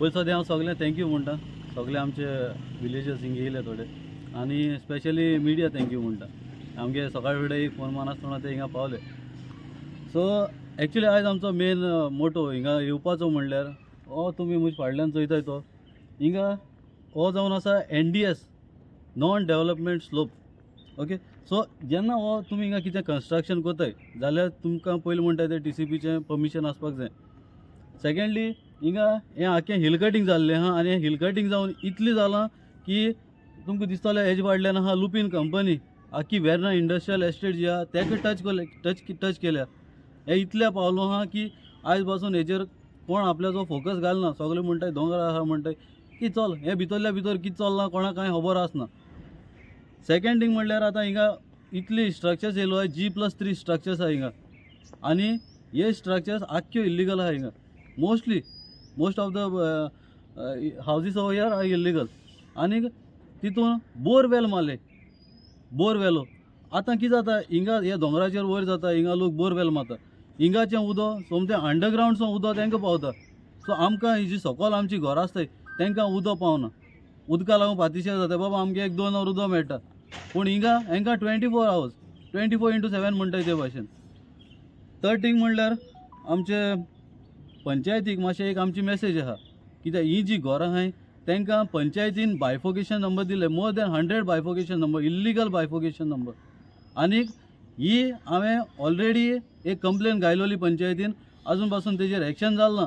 पयलीं सद्या हांव सगळें थँक्यू म्हणटा, सगळे आमचे विलेजर्स हिंगा येयले थोडे, आनी स्पेशली मिडिया थँक्यू म्हणटा. आमगे सकाळी फुडें एक फोन मानासतना ते हिंगा पावले. सो एक्चुली आयज आमचो मेन मोटो हिंगा येवपाचो म्हणल्यार हो तुमी म्हजे फाटल्यान चोयताय तो हिंगा हो जावन आसा NDS non development slope. Okay, so जेन्ना हो तुमी हिंगा कितें कन्स्ट्रक्शन कोताय जाल्यार तुमकां पयलीं म्हणटाय ते TCPचें परमिशन आसपाक जाय. सेकेंडली हिंगा हें आख्खें हिल कटींग जाल्लें आहा, आनी हें हिल कटींग जावन इतलें जालां की तुमकां दिसतलें हेजे फाटल्यान आहा लुपीन कंपनी, आख्खी वेर्ना इंडस्ट्रियल एस्टेट जी आहा तेका टच केल्या. हे इतल्या पावलो आहा की आयज पासून हेजेर कोण आपल्याचो फोकस घालना. सगळे म्हणटाय दोंगर आहा, म्हणटाय की चल हे भितरल्या भितर कितें चल्लां कोणाक कांय खबर आसना. सेकेंड थिंग म्हणल्यार आतां हिंगा इतली स्ट्रक्चर्स येयलो आहा, G+3 स्ट्रक्चर्स आहा हिंगा, आनी हे स्ट्रक्चर्स आख्ख्यो इल्लिगल आहा हिंगा. Most of the houses over here are illegal. आनी तितून बोरवेल मारले, बोरवेलो. आतां कितें जाता हिंगा हे दोंगराचेर वयर जाता, हिंगा लोक बोरवेल मारता, हिंगाचें उदक सोमतें अंडरग्रावंडसून उदक तांकां पावता. सो आमकां ही जी सकयल आमची घरां आसताय तांकां उदक पावना, उदका लागून फातीशें जाता. बाबा आमकां 1-2 वर उदक मेळटा, पूण हिंगा हांकां 24 hours 24/7 म्हणटाय ते भाशेन. थर्ड थिंग म्हणल्यार आमचे पंचायतीक मातशें एक आमची मेसेज आहा, कित्याक ही जी घरां आहाय तांकां पंचायतीन बायफोकेशन नंबर दिले, more than 100 bifurcation number, illegal bifurcation number. आनीक ही हांवें ऑलरेडी एक कंप्लेन घायलोली पंचायतीन, अजून पासून तेजेर एक्शन जालें ना.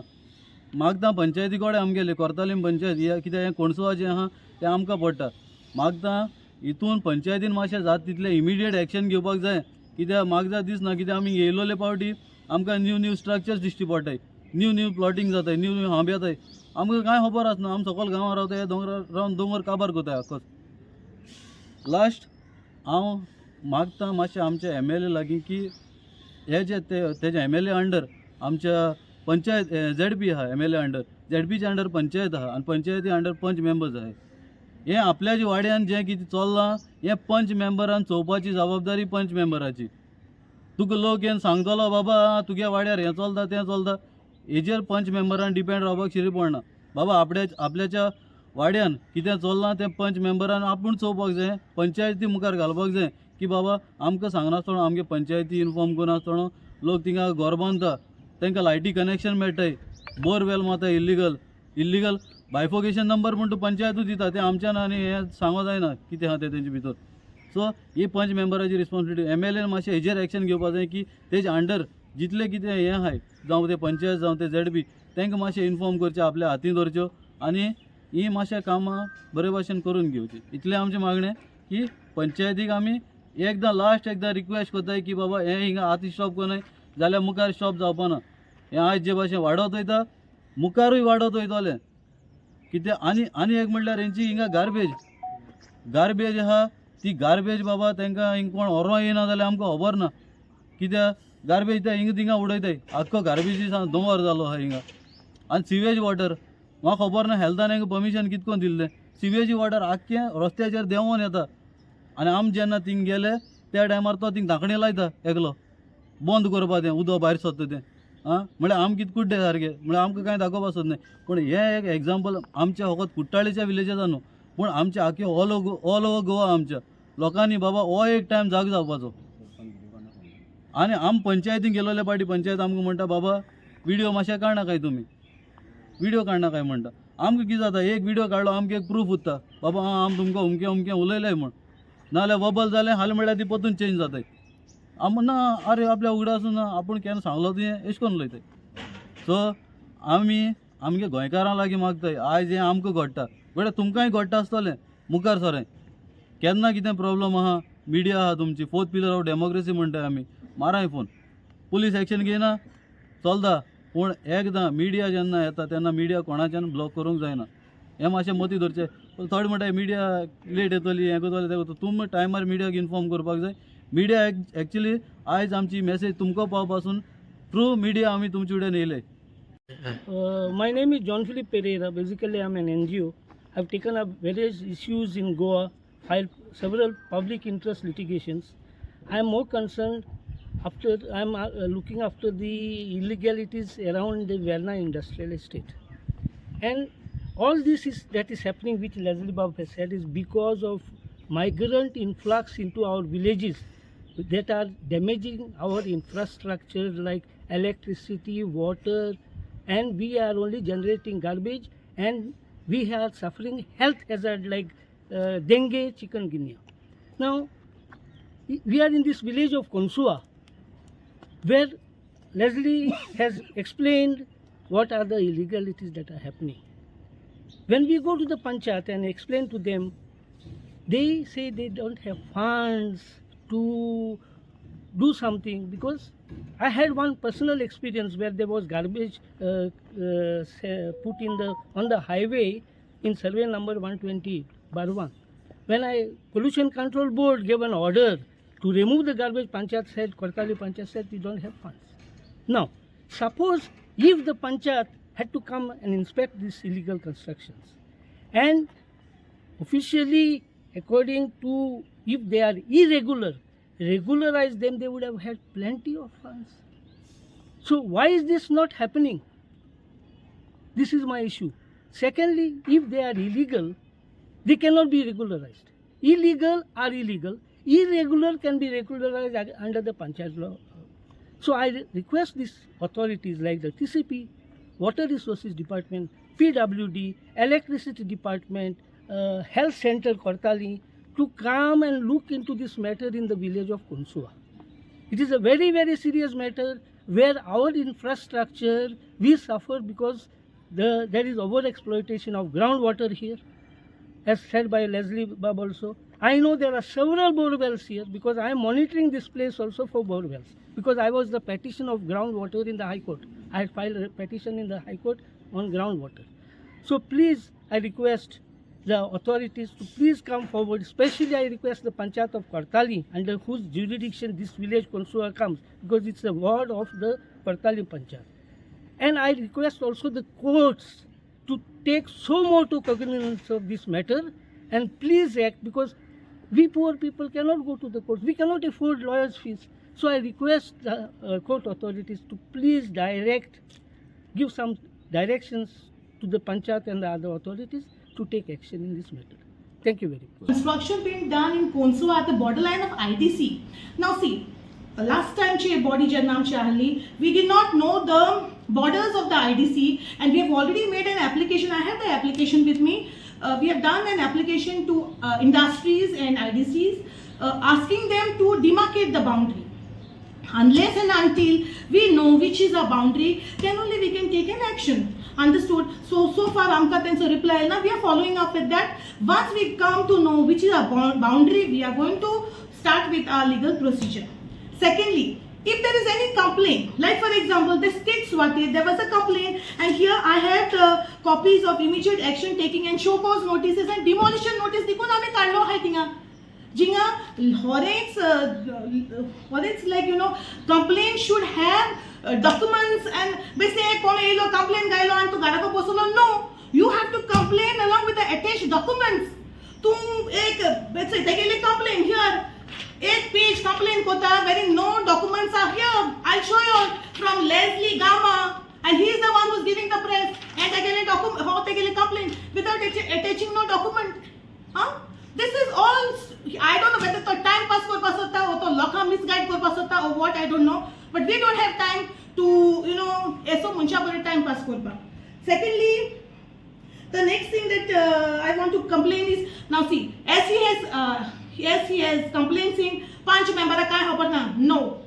मागता पंचायती कडेन आमगेले कोर्तालीम पंचायत, कित्याक हें कोणसुवा जें आहा तें आमकां पडटा. मागता हितून पंचायतीन मातशें जाता तितलें इमिडिएट एक्शन घेवपाक जाय, कित्याक मागता दिसना, कित्याक आमी येयलोले पावटी आमकां न्यू स्ट्रक्चर्स दिश्टी पडटाय, न्यू प्लॉटिंग जाताय, न्यू हांब येताय, आमकां कांय खबर आसना. आमी सकयल गांवां रावताय, हे दोंगरार रावन दोंगर काबार कोताय आख्खोच. लास्ट हांव मागता मातशें आमच्या MLA लागीं की हे जे तेजे MLA अंडर आमच्या पंचायत ZP आहा, MLA अंडर ZPच्या अंडर पंचायत आहा, आनी पंचायती अंडर पंच मेंबर्स आहाय. हें आपल्याच्या वाड्यान जें कितें चल्लां हें पंच मेंबरान चोवपाची जबाबदारी पंच मेंबराची. तुका लोक येवन सांगतलो बाबा तुगे वाड्यार हें चलता तें चलता, हेजेर पंच मेंबरान डिपेंड रावपाक शिरी पडना. बाबा आपल्याच्या वाड्यान कितें चल्लां तें पंच मेंबरान आपूण चोवपाक जाय, पंचायती मुखार घालपाक जाय की बाबा आमकां सांगनासतना आमगे पंचायती इन्फॉर्म करनासतना लोक थिंगा घर बांदता, तांकां लायटी कनेक्शन मेळटाय, बोरवेल मारता इल्लिगल बायफोकेशन नंबर म्हण तूं पंचायतूच दिता, तें आमच्यान आनी हें सांगो जायना कितें आहा तें तेंचे भितर. सो ही पंच मेंबराची रिस्पॉन्सिबिलिटी. MLA मातशें हेजेर एक्शन घेवपाक जाय की तेजे अंडर जितलें कितें हें आहाय, जावं ते पंचायत जावं ते ZP, तांकां मातशें इन्फॉर्म करचें, आपल्या हातीन दवरच्यो, आनी ही मातशें कामां बरे भाशेन करून घेवची. इतलें आमचें मागणें की पंचायतीक आमी लास्ट एकदां रिक्वेस्ट कोत्ताय की बाबा हें हिंगा आतां स्टॉप कोनाय जाल्यार मुखार स्टॉप जावपा ना. हें आयज जे भाशेन वाडत वयता मुखारूय वाडत वयतलें. कित्याक आनी एक म्हणल्यार हेंची हिंगा गार्बेज आहा, ती गार्बेज बाबा तांकां हिंगा कोण व्हरों येना जाल्यार आमकां खबर ना, कित्याक गार्बेज ते हिंगा थिंगा उडयताय, आख्खो गार्बेजी दोंगर जालो आहा हिंगा. आनी सिवेज वॉटर म्हाका खबर ना हेल्थान हांकां परमिशन कितकोन दिल्लें. सिवेजी वॉटर आख्खें रस्त्याचेर देंवोन येता, आनी आमी जेन्ना थिंग गेले त्या टायमार तो थिंग धांकणे लायता एकलो बंद करपा तें उदक भायर सरता तें. म्हळ्यार आमी कितें कुड्डे सारके, म्हळ्यार आमकां कांय दाखोवपा सोद नाय. पूण हें एक एग्जाम्पल आमच्या फकत कुट्टाळेच्या विलेजाचा न्हू, पूण आमच्या आख्खे ऑल ओवर गोवा आमच्या लोकांनी बाबा हो एक टायम जाग जावपाचो. आनी आमी पंचायतीन गेलोले पाटी पंचायत आमकां म्हणटा बाबा व्हिडिओ मातशें काडना काय तुमी, व्हिडिओ काडना काय म्हणटा. आमकां कितें जाता एक व्हिडिओ काडलो आमकां एक प्रूफ उत्ता बाबा आमी तुमकां उमकें उलयलें म्हण, नाल्यार वबल जालें हाल म्हळ्यार ती परतून चेंज जाताय. आमी ना अरे आपल्या उगडासून आपूण केन्ना सांगलो तुवें अशें करून उलयताय. सो आमी आमगे गोंयकारां लागीं मागताय आयज हें आमकां घडटा बट तुमकांय घडटा आसतलें मुखार सरें. केन्ना कितें प्रॉब्लम आहा, मिडिया आहा तुमची, 4th पिलर ऑफ डेमोक्रेसी म्हणटाय आमी, माराय फोन, पुलीस एक्शन घेयना चलता. पूण एकदां मिडिया जेन्ना येता तेन्ना मिडिया कोणाच्यान ब्लॉक करूंक जायना, हें मातशें मती धरचें. थोडे म्हणटाय मिडिया लेट येतली, हें करतली तें करतली, तुमी टायमार मिडियाक इन्फॉर्म करपाक जाय. मिडिया एक्चुली आयज आमची मेसेज तुमकां पावपासून थ्रू मिडिया आमी तुमचे कडेन येयले. My name is John Philip Pereira. Basically, I'm an NGO. I've taken up various issues in Goa, filed several public interest litigations. I am more concerned I'm looking after the illegalities around the Verna industrial estate. And all this that is happening, which Leslie Bob has said, is because of migrant influx into our villages that are damaging our infrastructure like electricity, water, and we are only generating garbage, and we are suffering health hazard like dengue, chikungunya. Now, we are in this village of Konsua, where Leslie has explained what are the illegalities that are happening. When we go to the Panchayat and explain to them, they say they don't have funds to do something, because I had one personal experience where there was garbage put on the highway in survey number 120 bar 1. When Pollution Control Board gave an order to remove the garbage, Panchayat said, Cortalim Panchayat said, we don't have funds. Now, suppose if the Panchayat had to come and inspect these illegal constructions, and officially, according to, if they are irregular, regularize them, they would have had plenty of funds. So why is this not happening? This is my issue. Secondly, if they are illegal, they cannot be regularized. Illegal are illegal. Irregular can be regularized under the Panchayat law. So I request these authorities like the TCP, Water Resources Department, PWD, Electricity Department, Health Center Cortalim, to come and look into this matter in the village of Konsua. It is a very, very serious matter where our infrastructure, we suffer because there is over-exploitation of groundwater here, as said by Leslie Bab also. I know there are several bore wells here because I am monitoring this place also for bore wells, because I was the petition of groundwater in the High Court. I had filed a petition in the High Court on groundwater. So please, I request the authorities to please come forward. Especially I request the Panchayat of Cortalim, under whose jurisdiction this village Konsua comes, because it's the ward of the Cortalim Panchayat. And I request also the courts to take so more to cognizance of this matter and please act, because we poor people cannot go to the courts. We cannot afford lawyers' fees. So I request the court authorities to please give some directions to the Panchayat and the other authorities to take action in this matter. Thank you very much. Construction being done in Konsua at the borderline of IDC. Now see, last time body Jannam Charlie, we did not know the borders of the IDC, and we have already made an application. I have the application with me. We have done an application to industries and IDCs asking them to demarcate the boundary. Unless and until we know which is our boundary, then only we can take an action. Understood? So far Amka Tenso reply, now we are following up with that. Once we come to know which is our boundary, we are going to start with our legal procedure. Secondly, if there is any complaint, like for example, this kid Swati, there was a complaint, and here I have copies of immediate action taking and show cause notices and demolition notice. Dikho na me karlo hai tinga. Jinga horets like complaint should have documents and basically kono elo complaint gailo and to garako posolo. No, you have to complain along with the attached documents. Tum ek basically take complaint here. 8 page complaint kota wherein no documents are here. I'll show you from Leslie Gama, and he is the one who's giving the press and taking complaint without attaching no document. Huh? This is all, I don't know whether to time pass kor pass hota or to lokha misguide kor pass hota or what, I don't know. But we don't have time to, eso muncha bore time pass kor pa. Secondly, the next thing that I want to complain is, now see, as he has complaints in Panch member ka no.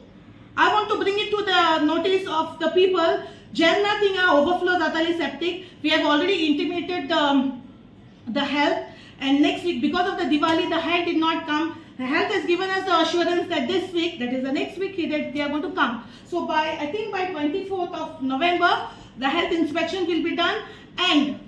I want to bring it to the notice of the people. Janna thinga overflow datali septic. We have already intimated the health, and next week, because of the Diwali, the health did not come. The health has given us the assurance that this week, that is the next week, that they are going to come. So I think by 24th of November, the health inspection will be done, and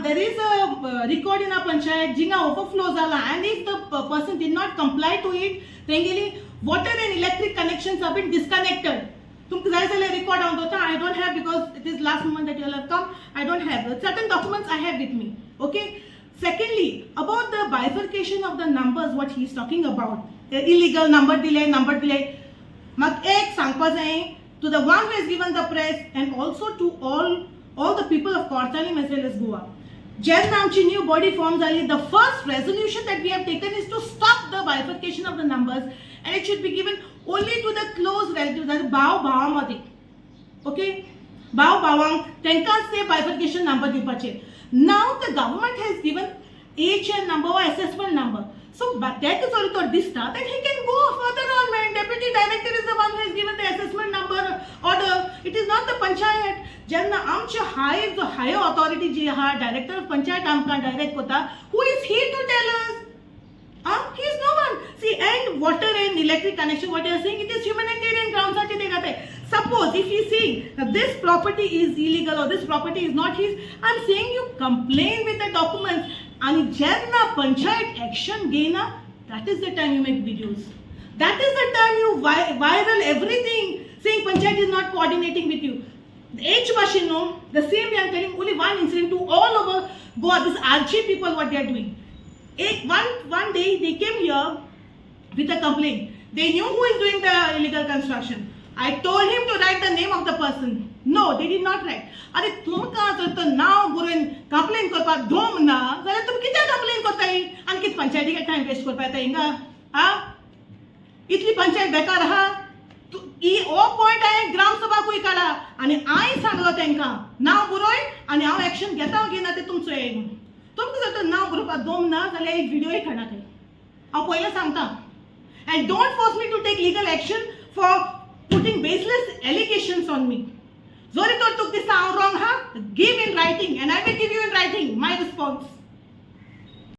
there is a record in our Panchayat, jinga overflows ala, and if the person did not comply to it, then water and electric connections have been disconnected. Record I don't have, because it is last moment that you all have come. I don't have. Certain documents I have with me. Okay. Secondly, about the bifurcation of the numbers, what he is talking about, illegal number delay. Mag ek sangpa jaye to the one who has given the press, and also to all the people of Cortalim as well as Goa. जेन्ना आमची new body form जाली, the first resolution that we have taken is to stop the bifurcation of the numbers and it should be given only to the close relatives, that is भाव भावामध्ये. Okay, भाव भावांक तेंकाच ते bifurcation number दिवपाचे. Now the government has given HN number or assessment number. So but that is also dista that he can go further on. Man, deputy director is the one who has given the assessment number order. It is not the Panchayat. जेन्ना आमचे higher authority जी आहा, director of Panchayat आमकां direct कोता, who is he to tell us? He is no one. See, and water and electric connection, what you are saying, it is humanitarian grounds. Suppose if he is saying that this property is illegal or this property is not his, I am saying you complain with the documents. And jenna Panchayat action gaina, that is the time you make videos. That is the time you viral everything, saying Panchayat is not coordinating with you. H machine, no, the same way I am telling only one incident to all over Goa, this RJ people, what they are doing. One day they came here with a complaint. They knew who is doing the illegal construction. I told him to write the name of the person. No, they did not write. अरे तुमकां जर तर नांव बरोवन complain करपाक धोम ना जाल्यार तुमी कित्याक कंप्लेन करताय आनी कितें पंचायतीक टायम वेस्ट करपा येता हिंगा? इतली पंचायत बेकार आहा. हो पॉयंट हांवें ग्राम सभाकूय काडा आनी हांवें सांगलो तांकां नांव बरोय आनी हांव एक्शन घेता घेना तें तुमचो हें न्हू. तुमकां जर तर नांव बरोवपाक धोम ना जाल्यार एक व्हिडियोय काडात. हांव पयलें सांगता. And don't force me to take legal action for putting baseless allegations on me. Zori to took this sound wrong, huh? Give in writing, and I will give you in writing my response.